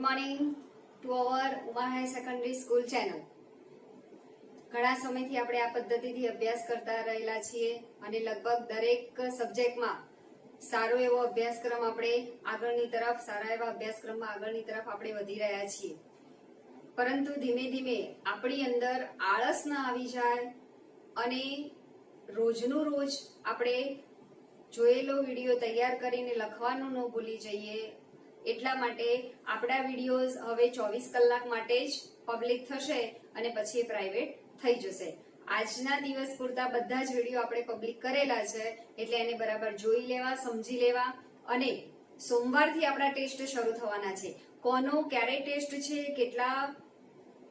Morning to our Uma high secondary school channel. ઘણા સમયથી આપણે આ પદ્ધતિથી અભ્યાસ કરતા રહેલા છીએ અને લગભગ દરેક સબ્જેક્ટમાં સારો એવો અભ્યાસક્રમ આપણે સારા એવા અભ્યાસક્રમમાં આગળની તરફ આપણે વધી રહ્યા છીએ. પરંતુ ધીમે ધીમે આપણી અંદર આળસ ન આવી જાય અને રોજનું રોજ આપણે જોયેલો વિડીયો તૈયાર કરીને લખવાનું ન ભૂલી જઈએ. એટલા માટે આપણા વિડીયોઝ હવે 24 કલાક માટે જ પબ્લિક થશે અને પછી એ પ્રાઇવેટ થઈ જશે. આજના દિવસ પૂરતા બધા જ વિડીયો આપણે પબ્લિક કરેલા છે, એટલે એને બરાબર જોઈ લેવા, સમજી લેવા. અને સોમવારથી આપણા ટેસ્ટ શરૂ થવાના છે. કોનો ક્યારે ટેસ્ટ છે, કેટલા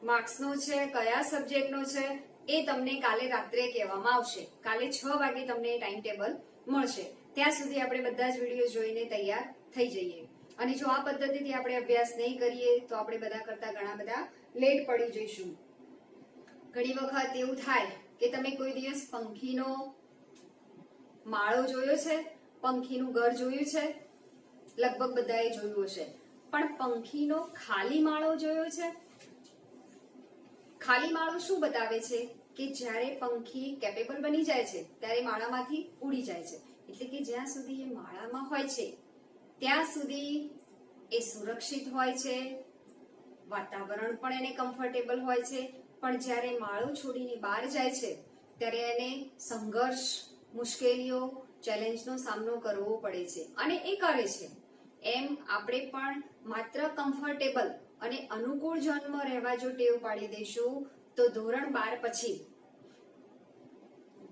માર્ક્સનો છે, કયા સબ્જેક્ટનો છે, એ તમને કાલે રાત્રે કહેવામાં આવશે. કાલે 6 વાગે તમને ટાઈમ ટેબલ મળશે. ત્યાં સુધી આપણે બધા જ વિડીયો જોઈને તૈયાર થઈ જઈએ. અને જો આ પદ્ધતિથી આપણે અભ્યાસ નહીં કરીએ તો આપણે બધા કરતા ઘણા બધા લેટ પડી જઈશું. ઘણી વખત એવું થાય કે તમે કોઈ દિવસ પંખીનો માળો જોયો છે, પંખીનું ઘર જોયું છે? લગભગ બધાએ જોયું હશે. પણ પંખીનો ખાલી માળો જોયો છે? ખાલી માળો શું બતાવે છે કે જ્યારે પંખી કેપેબલ બની જાય છે ત્યારે માળામાંથી ઉડી જાય છે. એટલે કે જ્યાં સુધી એ માળામાં હોય છે ત્યાં સુધી એ સુરક્ષિત હોય છે, વાતાવરણ પણ એને કમ્ફર્ટેબલ હોય છે. પણ જ્યારે માળો છોડીને બહાર જાય છે ત્યારે એને સંઘર્ષ, મુશ્કેલીઓ, ચેલેન્જનો સામનો કરવો પડે છે અને એ કરે છે. એમ આપણે પણ માત્ર કમ્ફર્ટેબલ અને અનુકૂળ ઝોનમાં રહેવા જો ટેવ પાડી દઈશું તો ધોરણ 12 પછી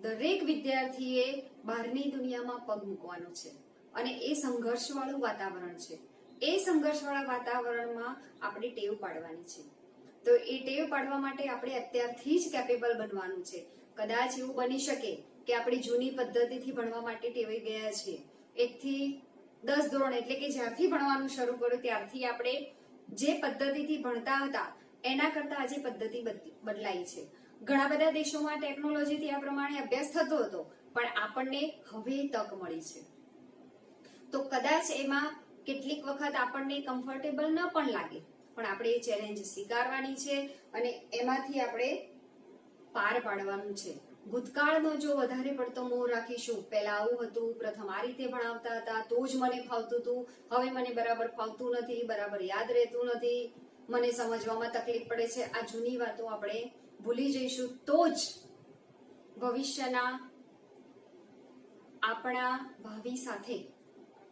દરેક વિદ્યાર્થીએ બહારની દુનિયામાં પગ મૂકવાનો છે અને એ સંઘર્ષવાળું વાતાવરણ છે. એ સંઘર્ષવાળા વાતાવરણમાં આપણે ટેવ પાડવાની છે. તો એ ટેવ પાડવા માટે આપણે અત્યારથી જ કેપેબલ બનવાનું છે. કદાચ એવું બની શકે કે આપણી જૂની પદ્ધતિથી ભણવા માટે ટેવાઈ ગયા છીએ. 1 થી 10 ધોરણ એટલે કે જ્યારથી ભણવાનું શરૂ કર્યું ત્યારથી આપણે જે પદ્ધતિથી ભણતા હતા એના કરતા આજે પદ્ધતિ બદલાઈ છે. ઘણા બધા દેશોમાં ટેકનોલોજીથી આ પ્રમાણે અભ્યાસ થતો હતો, પણ આપણને હવે તક મળી છે. તો કદાચ એમાં કેટલીક વખત આપણને કમ્ફર્ટેબલ ન પણ લાગે, પણ આપણે એ ચેલેન્જ સ્વીકારવાની છે અને એમાંથી આપણે પાર પાડવાનું છે. ભૂતકાળનો જો વધારે પડતો મોહ રાખીશું, પહેલા આવું હતું, પ્રથમ આ રીતે ભણાવતા હતા તો જ મને ફાવતું હતું, હવે મને બરાબર ફાવતું નથી, બરાબર યાદ રહેતું નથી, મને સમજવામાં તકલીફ પડે છે, આ જૂની વાતો આપણે ભૂલી જઈશું તો જ ભવિષ્યના આપણા ભાવિ સાથે,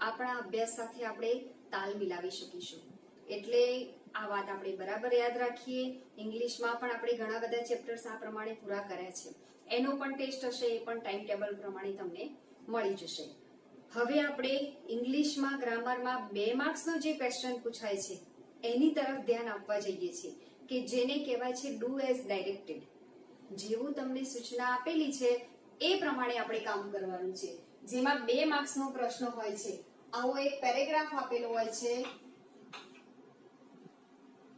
આપણા અભ્યાસ સાથે આપણે તાલ મિલાવી શકીશું. એટલે આ વાત આપણે બરાબર યાદ રાખીએ. ઇંગ્લિશમાં પણ આપણે ઘણા બધા ચેપ્ટર્સ આ પ્રમાણે પૂરા કર્યા છે. એનો પણ ટેસ્ટ હશે, એ પણ ટાઈમ ટેબલ પ્રમાણે તમને મળી જશે. હવે આપણે ઇંગ્લિશમાં ગ્રામરમાં 2 માર્ક્સનો જે ક્વેશ્ચન પૂછાય છે એની તરફ ધ્યાન આપવા જઈએ છીએ, કે જેને કહેવાય છે ડુ એઝ ડાયરેક્ટેડ. જેવું તમને સૂચના આપેલી છે એ પ્રમાણે આપણે કામ કરવાનું છે. જેમાં 2 માર્ક્સનો પ્રશ્ન હોય છે. આવો એક પેરેગ્રાફ આપેલો હોય છે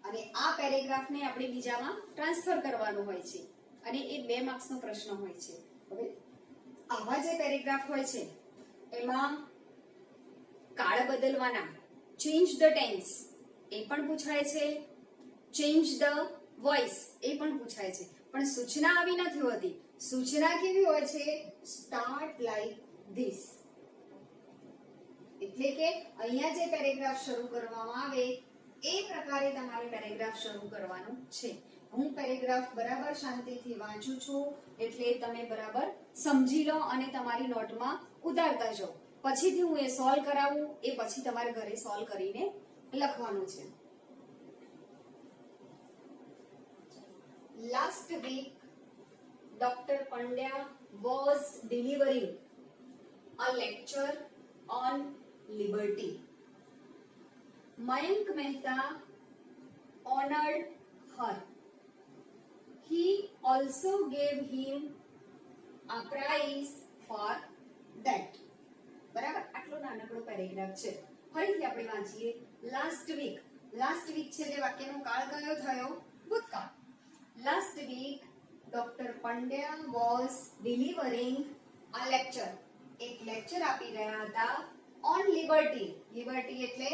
અને આ પેરેગ્રાફને આપણે બીજામાં ટ્રાન્સફર કરવાનો હોય છે અને એ 2 માર્ક્સનો પ્રશ્ન હોય છે. હવે આવા જે પેરેગ્રાફ હોય છે એમાં કાળ બદલવાના, ચેન્જ ધ ટેન્સ એ પણ પૂછાય છે, ચેન્જ ધ વોઇસ એ પણ પૂછાય છે. પણ સૂચના આવી નથી હોતી. સૂચના કેવી હોય છે? Start like this. એટલે કે અહીંયા જે પેરેગ્રાફ શરૂ કરવામાં આવે એ પ્રકારે તમારે પેરેગ્રાફ શરૂ કરવાનું છે. હું પેરેગ્રાફ બરાબર શાંતિથી વાંચું છું એટલે તમે બરાબર સમજી લો અને તમારી નોટમાં ઉતારતા જાઓ. પછીથી હું એ સોલ્વ કરાવું, એ પછી તમારે ઘરે સોલ્વ કરીને લખવાનું છે. Last week, Dr. Pandya was delivering a lecture on liberty. Mayank Mehta honored her. He also gave him a prize for that. બરાબર, આટલો નાનકડો પેરેગ્રાફ છે. ફરીથી આપણે વાંચીએ. લાસ્ટ વીક છે એટલે વાક્યનો કાળ કયો થયો? ભૂતકાળ. Last week doctor Pandya was delivering a lecture. એક લેક્ચર આપી રહ્યા હતા ઓન લિબર્ટી. લિબર્ટી એટલે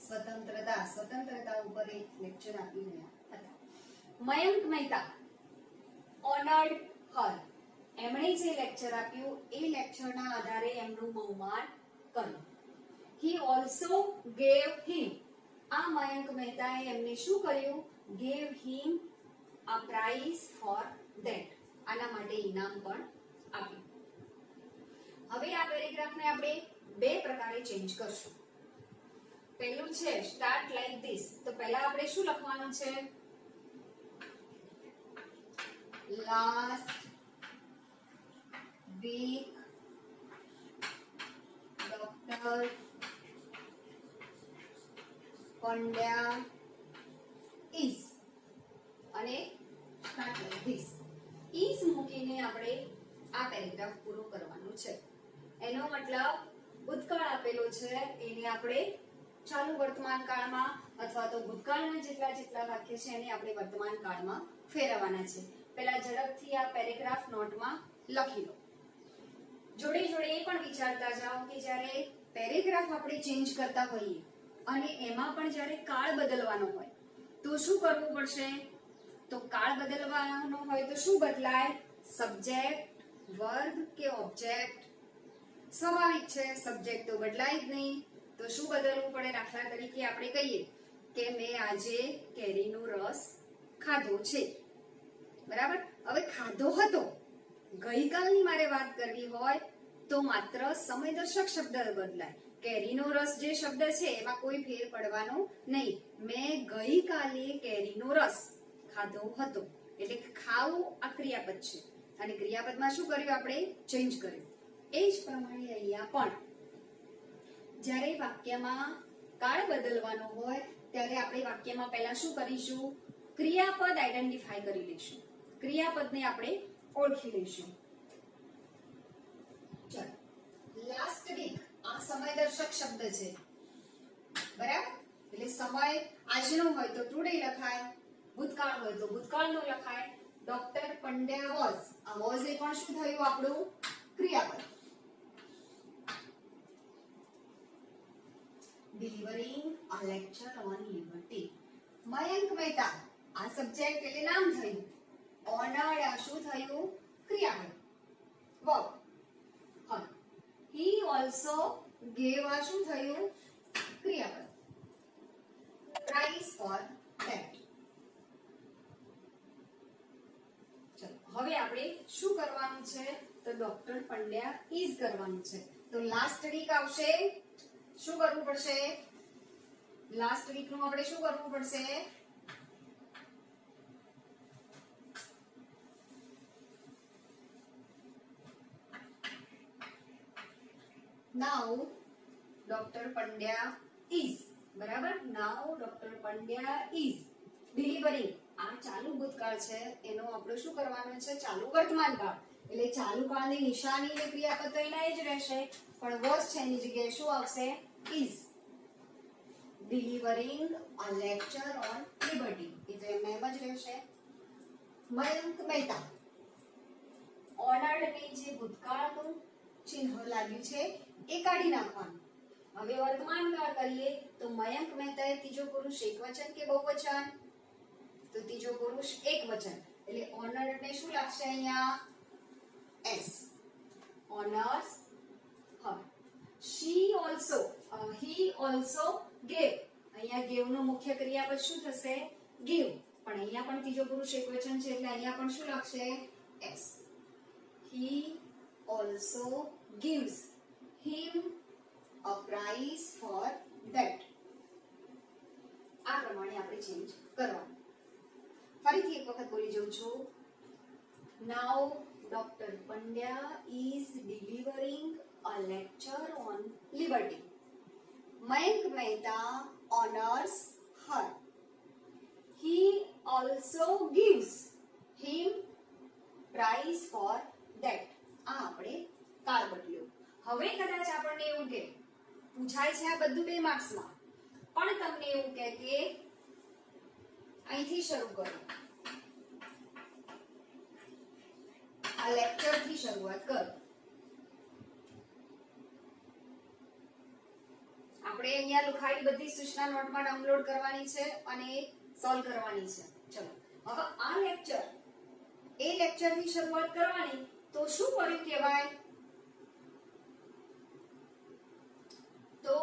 સ્વતંત્રતા ઉપર એક લેક્ચર આપી રહ્યા હતા. મયંક મહેતા ઓનર્ડ હર, એમણે જે લેક્ચર આપ્યું એ લેક્ચરના આધારે એમનું બહુમાન કર્યું. હી ઓલ્સો ગેવ હિમ, આ મયંક મહેતાએ એમને શું કર્યું? Gave him a prize for that, આના માટે ઇનામ પણ આપ્યું. હવે આ પેરેગ્રાફને આપણે બે પ્રકારે ચેન્જ કરશું. પહેલું છે સ્ટાર્ટ લાઈક ધીસ, તો પહેલા આપણે શું લખવાનું છે? Last week doctor Pandya is, અને સ્ટાર્ટ લાઈક ધીસ. ઇઝ મૂકીને આપણે આ પેરેગ્રાફ પૂરો કરવાનો છે. એનો મતલબ ભૂતકાળ આપેલો છે એને આપણે ચાલુ વર્તમાન કાળમાં અથવા તો ભૂતકાળના જેટલા વાક્ય છે એને આપણે વર્તમાન કાળમાં ફેરવવાના છે. પહેલા ઝડપથી આ પેરેગ્રાફ નોટમાં લખી લો. જોડે જોડે એ પણ વિચારતા જાઓ કે જ્યારે પેરેગ્રાફ આપણે ચેન્જ કરતા હોઈએ અને એમાં પણ જ્યારે કાળ બદલવાનો હોય તો શું કરવું પડશે? તો કાળ બદલવાનો હોય તો શું બદલાય? સબ્જેક્ટ, વર્બ કે ઓબ્જેક્ટ? સ્વાભાવિક છે, સબ્જેક્ટ તો બદલાય જ નહીં. તો શું બદલવું પડે? દાખલા તરીકે આપણે કહીએ કે મેં આજે કેરીનો રસ ખાધો છે. બરાબર? હવે ખાધો હતો, ગઈકાલની મારે વાત કરવી હોય તો માત્ર સમયદર્શક શબ્દ બદલાય. કેરીનો રસ જે શબ્દ છે એમાં કોઈ ફેર પડવાનો નહીં. મેં ગઈકાલે કેરીનો રસ ખાધો હતો, એટલે ખાવું આ ક્રિયાપદ છે અને ક્રિયાપદમાં શું કર્યું? આપણે ચેન્જ કર્યું. એ જ પ્રમાણે અહીંયા પણ જ્યારે વાક્યમાં કાળ બદલવાનો હોય ત્યારે આપણે વાક્યમાં પહેલા શું કરીશું? ક્રિયાપદ આઈડેન્ટિફાઈ કરી લઈશું, ક્રિયાપદને આપણે ઓળખી લઈશું. ચલો, લાસ્ટ વીક આ સમયદર્શક શબ્દ છે. બરાબર? એટલે સમય આજનો હોય તો ટુડે લખાય, ભૂતકાળ હોય તો ભૂતકાળનો લખાય. ડોક્ટર પંડ્યા વોઝ, આ વોઝ એ પણ શું થયું? આપણું ક્રિયાપદ. delivering a lecture on liberty. Mayank Mehta આ સબ્જેક્ટ એટલે નામ થયું. ઓનર્ડ આ શું થયું? ક્રિયાપદ, વર્બ. હા, he also gave આ શું થયું? ક્રિયાપદ, prize for that. ચલો, હવે આપણે શું કરવાનું છે? તો ડોક્ટર પંડ્યા ઇઝ કરવાનું છે. તો લાસ્ટ વીક આવશે. શું કરવું પડશે? લાસ્ટ વીક નું આપણે શું કરવું પડશે? નાઉ ડોક્ટર પંડ્યા ઇઝ. બરાબર? નાઉ ડોક્ટર પંડ્યા ઇઝ ડિલિવરિંગ, આ ચાલુ ભૂતકાળ છે એનો આપણે શું કરવાનું છે? ચાલુ વર્તમાન કાળ. એટલે ચાલુ કાળની નિશાની ને ક્રિયાપદ તો એના જ રહેશે, પણ વોઝ છે એની જગ્યાએ શું આવશે? Is delivering a lecture on liberty. એ તો એમ જ રહેશે. મયંક મહેતા ઓનર્ડ ને જે ભૂતકાળનું ચિહ્ન લાગ્યું છે એ કાઢી નાખવાનું. હવે વર્તમાન કાળ કરીએ તો મયંક મહેતાએ ત્રીજો પુરુષ એકવચન કે બહુવચન? તો ત્રીજો પુરુષ એકવચન, એટલે ઓનર્ડ ને શું લાગશે અહીંયા? As. Honours her. she also, he also gave, અહીંયા give નું મુખ્ય ક્રિયાપદ શું થશે? give. પણ અહીંયા પણ ત્રીજો પુરુષ એકવચન છે એટલે અહીંયા પણ શું લાગશે? s. he also gives him a prize for that. આ પ્રમાણે આપણે ચેન્જ કરવાનું. ફરીથી એક વખત બોલી જાઉં છું. now Dr. Pandya is delivering a lecture on liberty. Mayank Mehta honors her. He also gives him prize for that. આ આપણે કાળ બદલ્યું. હવે કદાચ આપણને એવું કે પૂછાય છે આ બધું 2 માર્ક્સમાં, પણ તમને એવું કહે કે અહીંથી શરૂ કરો, આ લેક્ચર થી શરૂઆત કરો. આપણે આપણે અહીંયા લખાયેલી બધી સૂચના નોટમાં ડાઉનલોડ કરવાની છે અને સોલ્વ કરવાની છે. ચલો હવે આ લેક્ચર એ લેક્ચર ની શરૂઆત કરવાની તો શું કર્યું કહેવાય? તો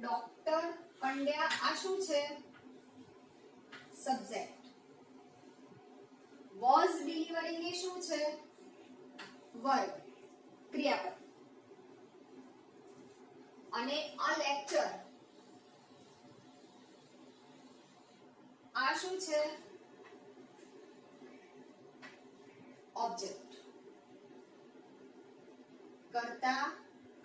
ડોક્ટર પંડ્યા આ શું છે? સબ્જેક્ટ. વોઝ ડિલિવરિંગ એ શું છે? વર્બ, ક્રિયાપદ. અને આ લેક્ચર આ શું છે? ઓબ્જેક્ટ. કર્તા,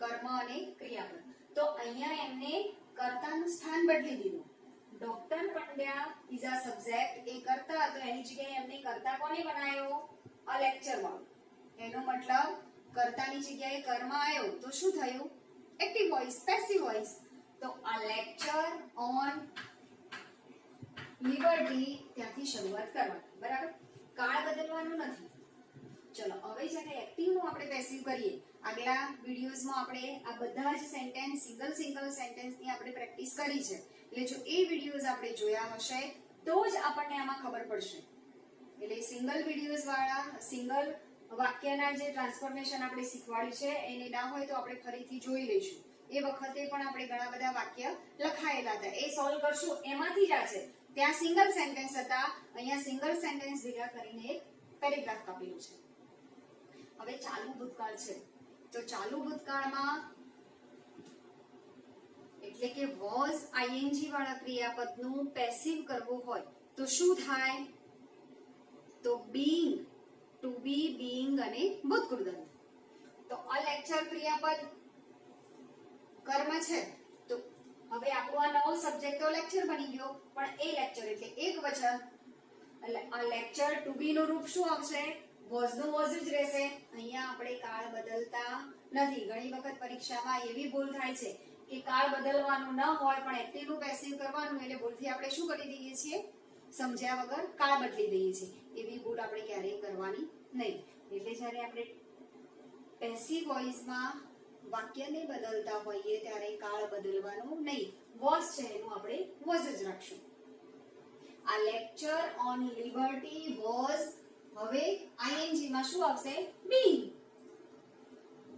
કર્મ અને ક્રિયાપદ. તો અહીંયા એમને કર્તાનું સ્થાન બદલી દીધું. Doctor Pandya is a subject. એ કર્તા હતો, એની જગ્યાએ એમને કર્તા કોને બનાવ્યો? આ લેક્ચરમાં. એનો મતલબ કર્તાની જગ્યાએ કર્મ આવ્યો તો શું થયું? Active voice, passive voice. તો આ લેક્ચર ઓન લિબર્ટી ત્યાંથી શરૂઆત કરવાની. બરાબર? કાળ બદલવાનું નથી. ચલો હવે જ્યારે એક્ટિવ નું આપણે પેસિવ કરીએ, આગલા વિડિયોઝમાં આપણે આ બધા જ સેન્ટેન્સ સિંગલ સેન્ટેન્સ ની આપણે પ્રેક્ટિસ કરી છે. એટલે જો એ વિડિયોઝ આપણે જોયા હશે તો જ આપણને આમાં ખબર પડશે. એટલે સિંગલ વિડિયોઝ વાળા સિંગલ વાક્યના જે ટ્રાન્સફોર્મેશન આપણે શીખવાડ્યું છે એને ના હોય તો આપણે ફરીથી જોઈ લઈશું. એ વખતે પણ આપણે ઘણા બધા વાક્ય લખાયેલા હતા, એ સોલ્વ કરશું. એમાંથી જ આ છે. ત્યાં સિંગલ સેન્ટેન્સ હતા, અહીંયા સિંગલ સેન્ટેન્સ ભેગા કરીને એક પેરેગ્રાફ આપેલું છે. હવે ચાલુ ભૂતકાળ છે. તો ચાલુ ભૂતકાળમાં એટલે કે વોઝ આઈએનજી વાળા ક્રિયાપદનું પેસિવ કરવું હોય તો શું થાય? તો બીંગ, ટુ બી, બીંગ અને ભૂતકૃદંત. તો આ લેક્ચર ક્રિયાપદ કર્મ છે. તો હવે આપણો આ નવો સબ્જેક્ટ તો લેક્ચર બની ગયો, પણ એ લેક્ચર એટલે એક વચન. એટલે આ લેક્ચર ટુ બી નું રૂપ શું આવશે? વોઝ નું વોઝ જ રહેશે. અહીંયા આપણે કાળ બદલતા નથી. ઘણી વખત પરીક્ષામાં એવી ભૂલ થાય છે કે કાળ બદલવાનું ન હોય પણ એક્ટિવ નું પેસિવ કરવાનું, એટલે ભૂલથી આપણે શું કરી દઈએ છીએ? સમજ્યા વગર કાળ બદલી દઈએ છીએ. એવી ભૂલ આપણે ક્યારેય કરવાની નહીં. એટલે જ્યારે આપણે પેસિવ વોઇસમાં વાક્યને બદલતા હોઈએ ત્યારે કાળ બદલવાનું નહીં. વોઝ છે એનું આપણે વોઝ જ રાખશું. આ લેક્ચર ઓન લિબર્ટી વોઝ, હવે આઈએનજી માં શું આવશે? બીંગ.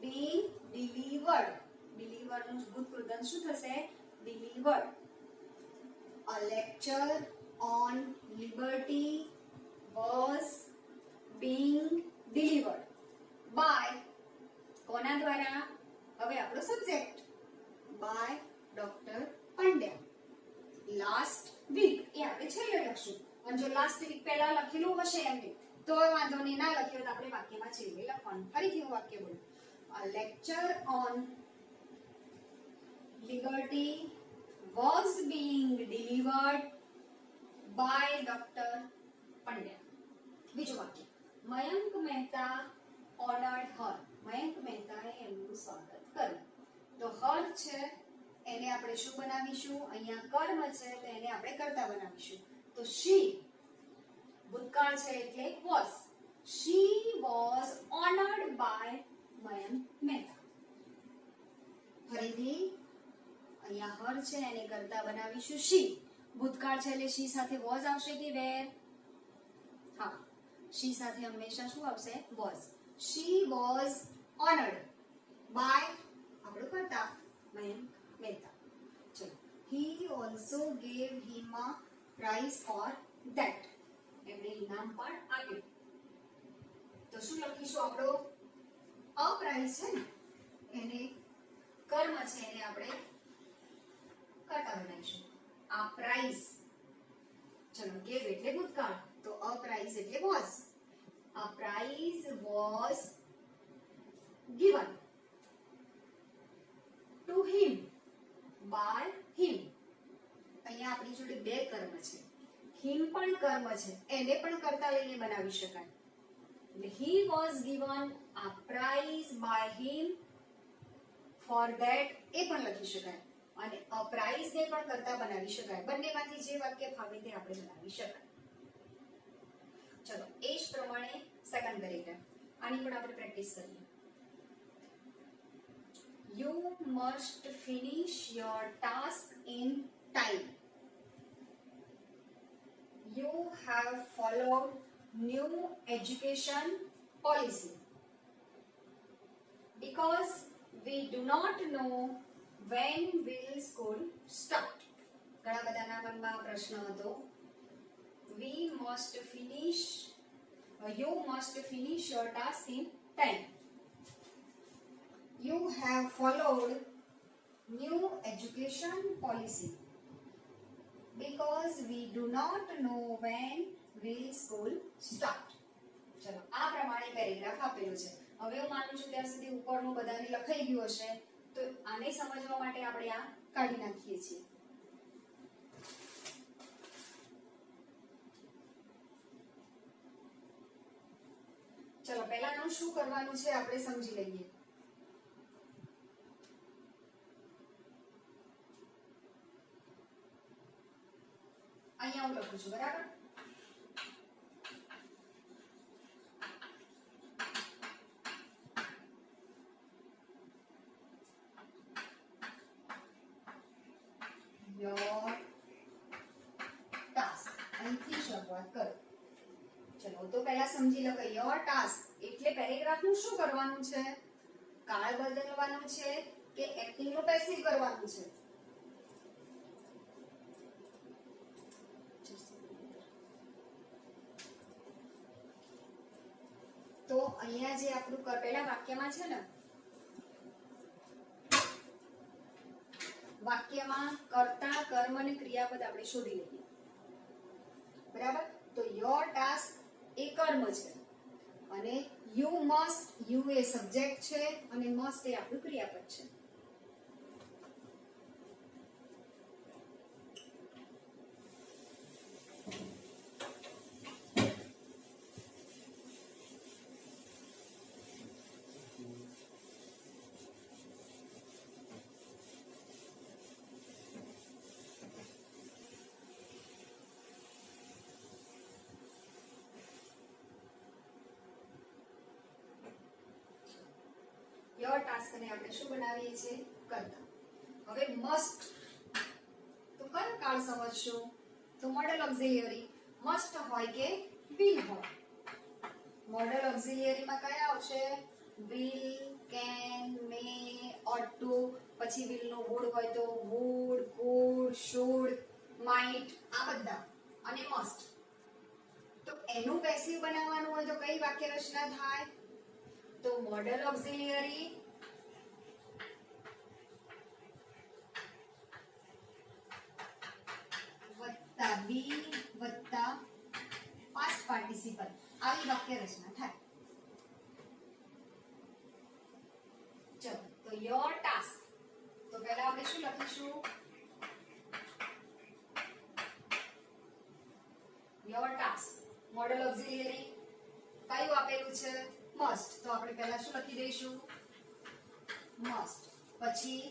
Being delivered. ડિલિવર્ડ નું ભૂતકૃદંત શું થશે? Delivered. A lecture on liberty was being delivered by કોના દ્વારા? હવે આપણો subject by doctor Pandya. Last week એ આપણે છેલ્લે લખશું. અને જો લાસ્ટ વીક પહેલા લખેલું હશે એમને તો વાંધો નહીં, ના લખ્યું તો આપણે વાક્યમાં છેલ્લે લખવાનું. ફરીથી હું વાક્ય બોલું. A lecture on liberty was being delivered by Dr. Pandya. બીજું વાક્ય. Mayank Mehta honored her. મયંક મહેતાએ એમનું સ્વાગત કર્યું. તો her છે એને આપણે શું બનાવીશું? અહીંયા કર્મ છે તો એને આપણે કર્તા બનાવીશું. તો she ભૂતકાળ છે એટલે was. She was honored by Mayank Mehta. ફરીથી અહીંયા હર છે એને કરતા બનાવીશું she. ભૂતકાળ છે એટલે she સાથે was આવશે કે were? હા, she સાથે હંમેશા શું આવશે? was. She was honored by આપણું કરતા મયંક મહેતા. ચલો. He also gave him a prize for that. એમણે ઇનામ પણ આપ્યું. તો શું લખીશું? આપણો અ પ્રાઇઝ છે ને એને કર્મ છે એને આપણે કર્તા બનાવીશું. આ પ્રાઇઝ, ચલો ગેવ એટલે ભૂતકાળ તો અ પ્રાઇઝ એટલે was. A prize was given to him by him. અહીંયા આપણી જોડે બે કર્મ છે. him પણ કર્મ છે, એને પણ કર્તા લઈને બનાવી શકાય. એટલે he was given a prize by him for that એ પણ લખી શકાય. અને a prize ને પણ કર્તા બનાવી શકાય. બંનેમાંથી જે વાક્ય ફાવે તે આપણે બનાવી શકાય. ચલો એ જ પ્રમાણે સેકન્ડ પેરેગ્રાફ, આની પણ આપણે પ્રેક્ટિસ કરીએ. You must finish your task in time. You have followed new education policy. Because we do not know when will school start. ઘણા બધાના મનમાં પ્રશ્ન હતો. We must finish, you must finish your task in time. You have followed new education policy. Because we do not know when will school start. ચલો આ પ્રમાણે paragraph આપેલું છે. હવે હું માનું છું ત્યાં સુધી ઉપરનું બધાને લખાઈ ગયું હશે, તો આને સમજવા માટે આપણે આ કાઢી નાખીએ છીએ. ચલો પહેલાનું શું કરવાનું છે આપણે સમજી લઈએ. અહીંયા હું લખું છું, બરાબર? યોર ટાસ્ક અહીંથી શરૂઆત કરો. ચલો તો પહેલા સમજી લો કે યોર ટાસ્ક એટલે પેરેગ્રાફનું શું કરવાનું છે? કાળ બદલવાનું છે કે એક્ટિંગનું પેસિવ કરવાનું છે? તો અહીંયા જે આપણું પહેલા વાક્યમાં છે ને, વાક્યમાં કર્તા, કર્મ અને ક્રિયાપદ આપણે શોધી લઈએ, બરાબર? તો યોર ટાસ્ક એ કર્મ છે અને you must, you A subject છે અને મસ્ટ એ આપણું ક્રિયાપદ છે. યોર ટાસ્ક ને આપણે શું બનાવીએ છીએ? કર્તા. હવે મસ્ટ તો કયો કાળ સમજશું? તો મોડલ ઓક્ઝિલિયરી મસ્ટ હોય કે વિલ હોય? મોડલ ઓક્ઝિલિયરી માં કયા આવશે? Will, can, may, ought to, પછી વિલ નો વુડ હોય તો વુડ, કુડ, શુડ, માઇટ, આ બધા, અને મસ્ટ. તો એનું પેસિવ બનાવવાનું હોય તો કઈ વાક્ય રચના થાય? તો મોડલ ઓક્ઝિલિયરી વત્તા બી વત્તા પાસ્ટ પાર્ટિસિપલ, આવી વાક્ય રચના થાય. ચલો તો યોર ટાસ્ક, તો પહેલા આપણે શું લખીશું? યોર ટાસ્ક મોડલ ઓક્ઝિલિયરી કયું આપેલું છે? મસ્ટ. તો આપણે પહેલા શું લખી દઈશું? મસ્ટ. પછી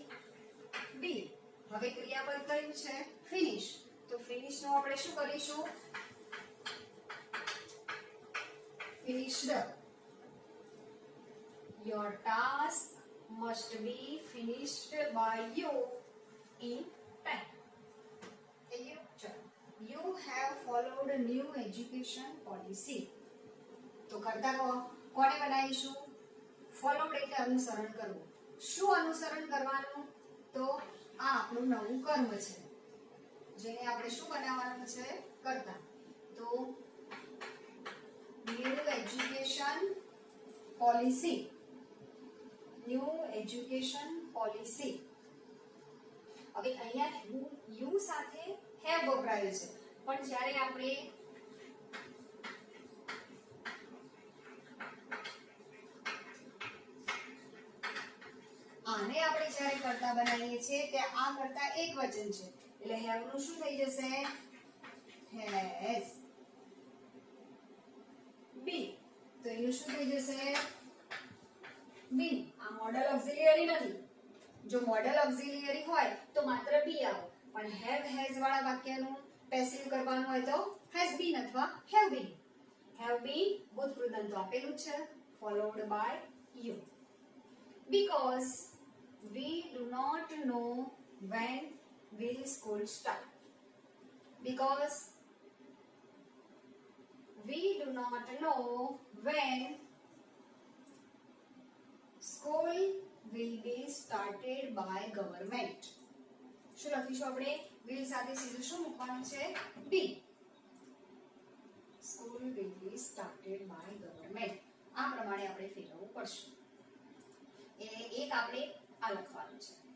બી. હવે ક્રિયાપદ કયું છે? ફિનિશ. તો ફિનિશ નો આપણે શું કરીશું? Finished. Your task must be finished by you in time. You have followed a new education policy. તો કરતા કોને બનાવીશું? ફોલોડ એટલે અનુસરણ કરવું. શું અનુસરણ કરવાનું? તો આ આપણું નવું કર્મ છે જેને આપણે શું બનાવવાનું છે? કરતા. તો new education policy. New education policy. હવે અહીંયા યુ સાથે હેવ વપરાયું છે, પણ જ્યારે આપણે આને આપણે જ્યારે કરતા બનાવીએ છીએ તે આ કરતા એક વચન છે એટલે હેવ નું શું થઈ જશે? હેઝ. બી તો એનું શું થઈ જશે? બી. આ મોડલ ઓક્ઝિલિયરી નથી. જો મોડલ ઓક્ઝિલિયરી હોય તો માત્ર બી આવે, પણ હેવ હેઝ વાળા વાક્યનું પેસિવ કરવાનું હોય તો હેઝ બીન અથવા હેવ બીન. હેવ બીન ભૂતકૃદંત આપેલું છે, followed by you. Because we do not know when will school start, because we do not know when school will be started by government. શું લખીશું આપણે? will સાથે સીધું શું મૂકવાનું છે? be. school will be started by government. આ પ્રમાણે આપણે ફેરવવું પડશે. એક આપણે આ લખવાનું છે.